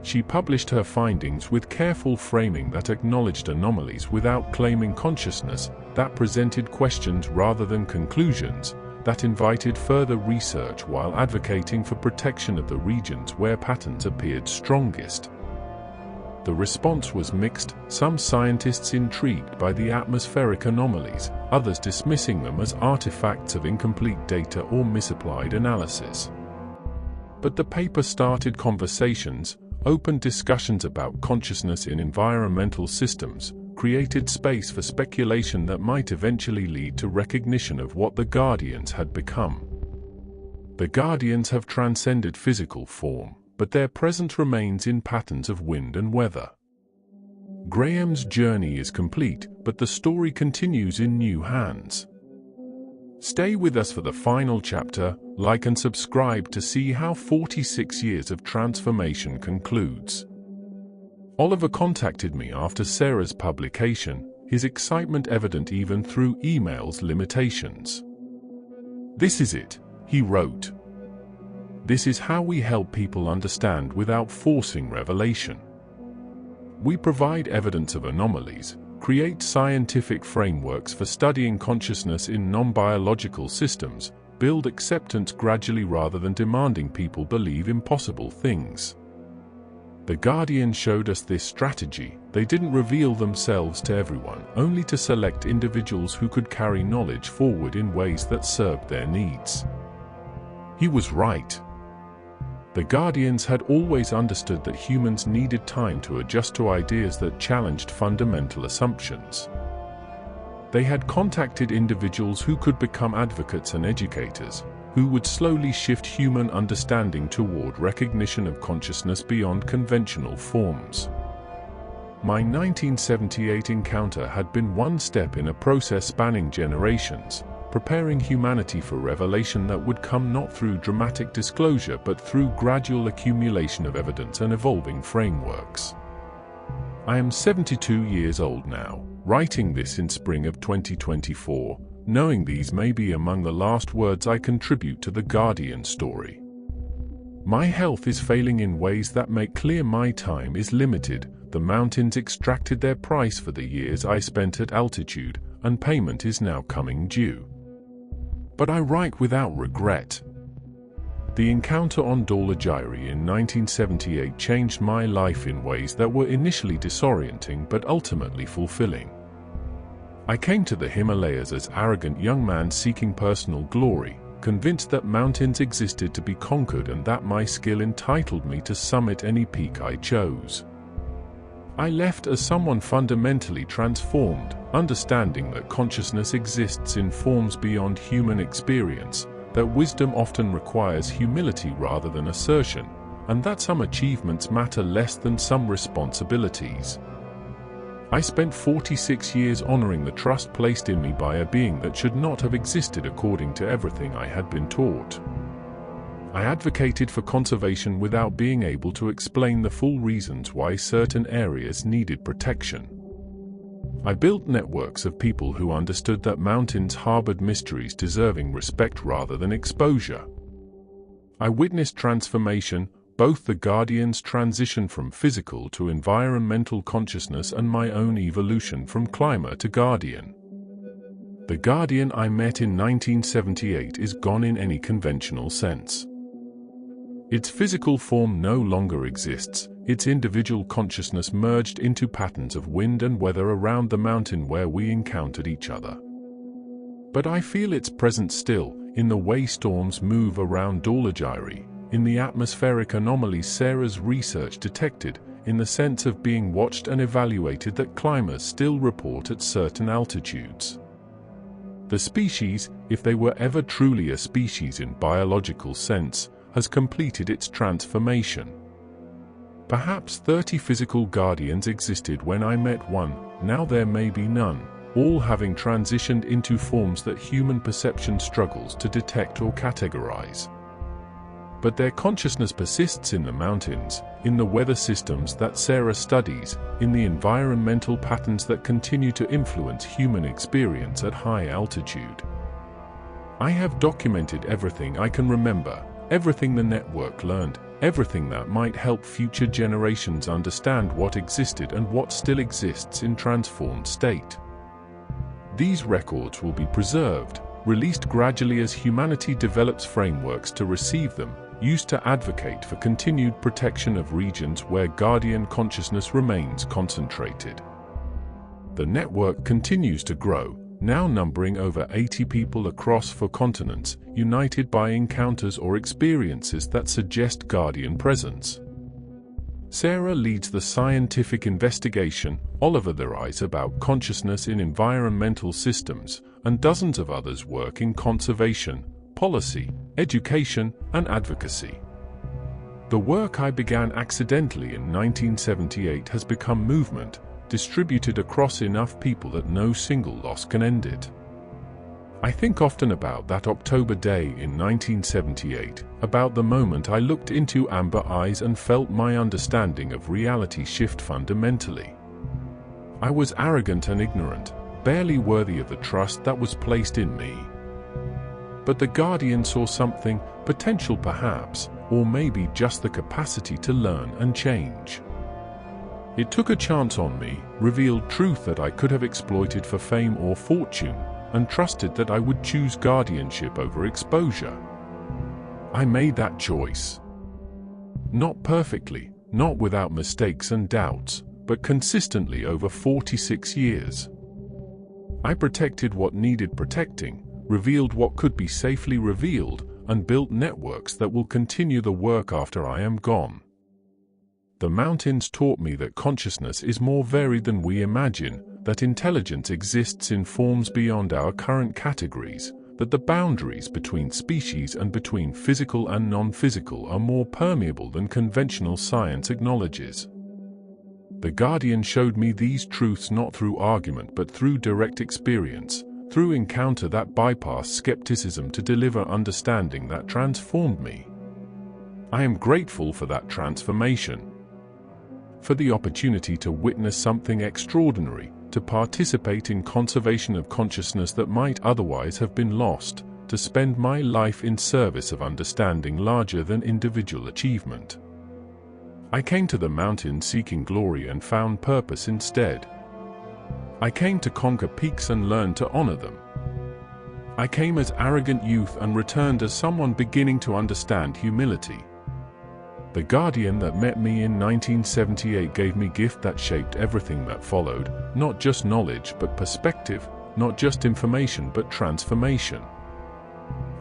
She published her findings with careful framing that acknowledged anomalies without claiming consciousness, that presented questions rather than conclusions, that invited further research while advocating for protection of the regions where patterns appeared strongest. The response was mixed, some scientists intrigued by the atmospheric anomalies, others dismissing them as artifacts of incomplete data or misapplied analysis. But the paper started conversations, opened discussions about consciousness in environmental systems, created space for speculation that might eventually lead to recognition of what the Guardians had become. The Guardians have transcended physical form, but their presence remains in patterns of wind and weather. Graham's journey is complete, but the story continues in new hands. Stay with us for the final chapter, like and subscribe to see how 46 years of transformation concludes. Oliver contacted me after Sarah's publication, his excitement evident even through email's limitations. "This is it," he wrote. "This is how we help people understand without forcing revelation. We provide evidence of anomalies, create scientific frameworks for studying consciousness in non-biological systems, build acceptance gradually rather than demanding people believe impossible things." The Guardian showed us this strategy. They didn't reveal themselves to everyone, only to select individuals who could carry knowledge forward in ways that served their needs. He was right. The Guardians had always understood that humans needed time to adjust to ideas that challenged fundamental assumptions. They had contacted individuals who could become advocates and educators, who would slowly shift human understanding toward recognition of consciousness beyond conventional forms. My 1978 encounter had been one step in a process spanning generations, preparing humanity for revelation that would come not through dramatic disclosure but through gradual accumulation of evidence and evolving frameworks. I am 72 years old now, writing this in spring of 2024, knowing these may be among the last words I contribute to the Guardian story. My health is failing in ways that make clear my time is limited. The mountains extracted their price for the years I spent at altitude, and payment is now coming due. but I write without regret. The encounter on Dhaulagiri in 1978 changed my life in ways that were initially disorienting but ultimately fulfilling. I came to the Himalayas as arrogant young man seeking personal glory, convinced that mountains existed to be conquered and that my skill entitled me to summit any peak I chose. I left as someone fundamentally transformed, understanding that consciousness exists in forms beyond human experience, that wisdom often requires humility rather than assertion, and that some achievements matter less than some responsibilities. I spent 46 years honoring the trust placed in me by a being that should not have existed according to everything I had been taught. I advocated for conservation without being able to explain the full reasons why certain areas needed protection. I built networks of people who understood that mountains harbored mysteries deserving respect rather than exposure. I witnessed transformation, both the Guardian's transition from physical to environmental consciousness and my own evolution from climber to Guardian. The Guardian I met in 1978 is gone in any conventional sense. Its physical form no longer exists, its individual consciousness merged into patterns of wind and weather around the mountain where we encountered each other. But I feel its presence still, in the way storms move around Dhaulagiri, in the atmospheric anomalies Sarah's research detected, in the sense of being watched and evaluated that climbers still report at certain altitudes. The species, if they were ever truly a species in biological sense, has completed its transformation. Perhaps 30 physical guardians existed when I met one, now there may be none, all having transitioned into forms that human perception struggles to detect or categorize. But their consciousness persists in the mountains, in the weather systems that Sarah studies, in the environmental patterns that continue to influence human experience at high altitude. I have documented everything I can remember, everything the network learned, everything that might help future generations understand what existed and what still exists in transformed state. These records will be preserved, released gradually as humanity develops frameworks to receive them, used to advocate for continued protection of regions where Guardian consciousness remains concentrated. The network continues to grow, now numbering over 80 people across 4 continents, united by encounters or experiences that suggest Guardian presence. Sarah leads the scientific investigation, Oliver theories about consciousness in environmental systems, and dozens of others work in conservation, policy, education, and advocacy. The work I began accidentally in 1978 has become movement, distributed across enough people that no single loss can end it. I think often about that October day in 1978, about the moment I looked into amber eyes and felt my understanding of reality shift fundamentally. I was arrogant and ignorant, barely worthy of the trust that was placed in me. But the Guardian saw something, potential perhaps, or maybe just the capacity to learn and change. It took a chance on me, revealed truth that I could have exploited for fame or fortune, and trusted that I would choose guardianship over exposure. I made that choice. Not perfectly, not without mistakes and doubts, but consistently over 46 years. I protected what needed protecting, revealed what could be safely revealed, and built networks that will continue the work after I am gone. The mountains taught me that consciousness is more varied than we imagine, that intelligence exists in forms beyond our current categories, that the boundaries between species and between physical and non-physical are more permeable than conventional science acknowledges. The Guardian showed me these truths not through argument but through direct experience, through encounter that bypassed skepticism to deliver understanding that transformed me. I am grateful for that transformation. For the opportunity to witness something extraordinary, to participate in conservation of consciousness that might otherwise have been lost, to spend my life in service of understanding larger than individual achievement. I came to the mountains seeking glory and found purpose instead. I came to conquer peaks and learn to honor them. I came as arrogant youth and returned as someone beginning to understand humility. The guardian that met me in 1978 gave me a gift that shaped everything that followed, not just knowledge but perspective, not just information but transformation.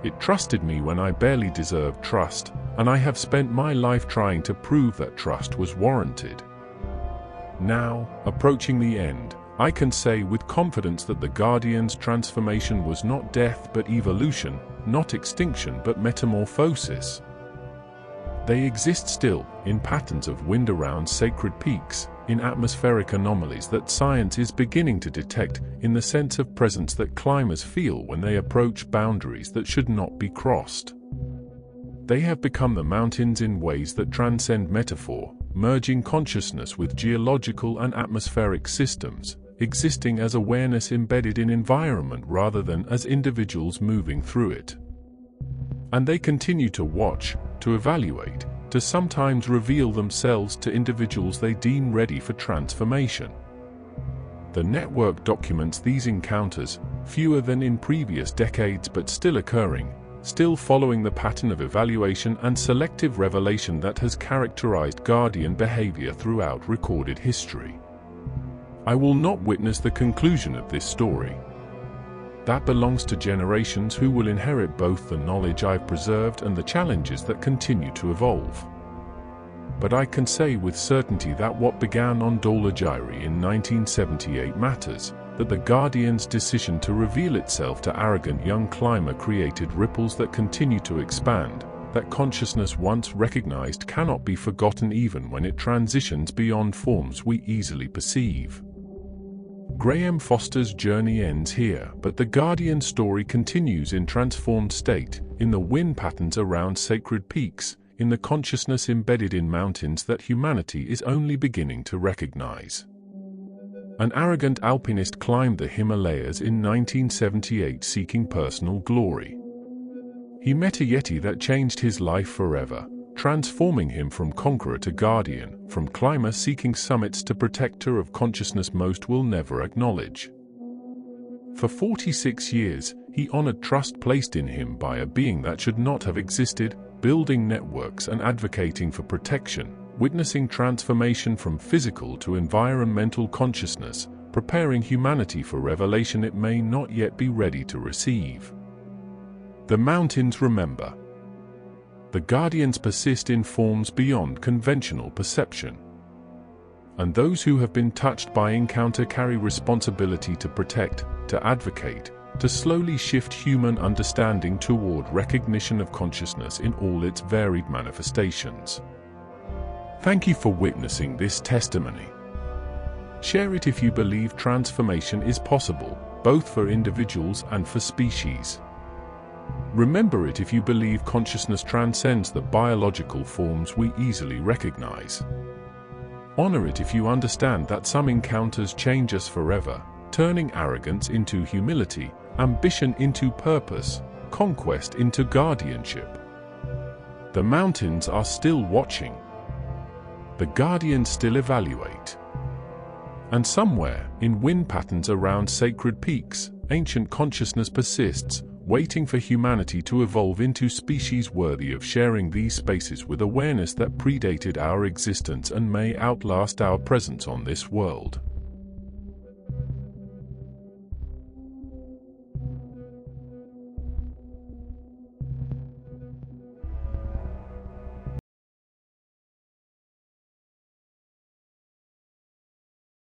It trusted me when I barely deserved trust, and I have spent my life trying to prove that trust was warranted. Now, approaching the end, I can say with confidence that the Guardian's transformation was not death but evolution, not extinction but metamorphosis. They exist still, in patterns of wind around sacred peaks, in atmospheric anomalies that science is beginning to detect, in the sense of presence that climbers feel when they approach boundaries that should not be crossed. They have become the mountains in ways that transcend metaphor, merging consciousness with geological and atmospheric systems, existing as awareness embedded in environment rather than as individuals moving through it. And they continue to watch, to evaluate, to sometimes reveal themselves to individuals they deem ready for transformation. The network documents these encounters, fewer than in previous decades but still occurring, still following the pattern of evaluation and selective revelation that has characterized guardian behavior throughout recorded history. I will not witness the conclusion of this story. That belongs to generations who will inherit both the knowledge I've preserved and the challenges that continue to evolve. But I can say with certainty that what began on Dolagiri in 1978 matters, that the Guardian's decision to reveal itself to arrogant young climber created ripples that continue to expand, that consciousness once recognized cannot be forgotten even when it transitions beyond forms we easily perceive. Graham Foster's journey ends here, but the Guardian story continues in transformed state, in the wind patterns around sacred peaks, in the consciousness embedded in mountains that humanity is only beginning to recognize. An arrogant alpinist climbed the Himalayas in 1978 seeking personal glory. He met a Yeti that changed his life forever, transforming him from conqueror to guardian, from climber seeking summits to protector of consciousness most will never acknowledge. For 46 years, he honored trust placed in him by a being that should not have existed, building networks and advocating for protection, witnessing transformation from physical to environmental consciousness, preparing humanity for revelation it may not yet be ready to receive. The mountains remember. The guardians persist in forms beyond conventional perception. And those who have been touched by encounter carry responsibility to protect, to advocate, to slowly shift human understanding toward recognition of consciousness in all its varied manifestations. Thank you for witnessing this testimony. Share it if you believe transformation is possible, both for individuals and for species. Remember it if you believe consciousness transcends the biological forms we easily recognize. Honor it if you understand that some encounters change us forever, turning arrogance into humility, ambition into purpose, conquest into guardianship. The mountains are still watching. The guardians still evaluate. And somewhere, in wind patterns around sacred peaks, ancient consciousness persists, waiting for humanity to evolve into species worthy of sharing these spaces with awareness that predated our existence and may outlast our presence on this world.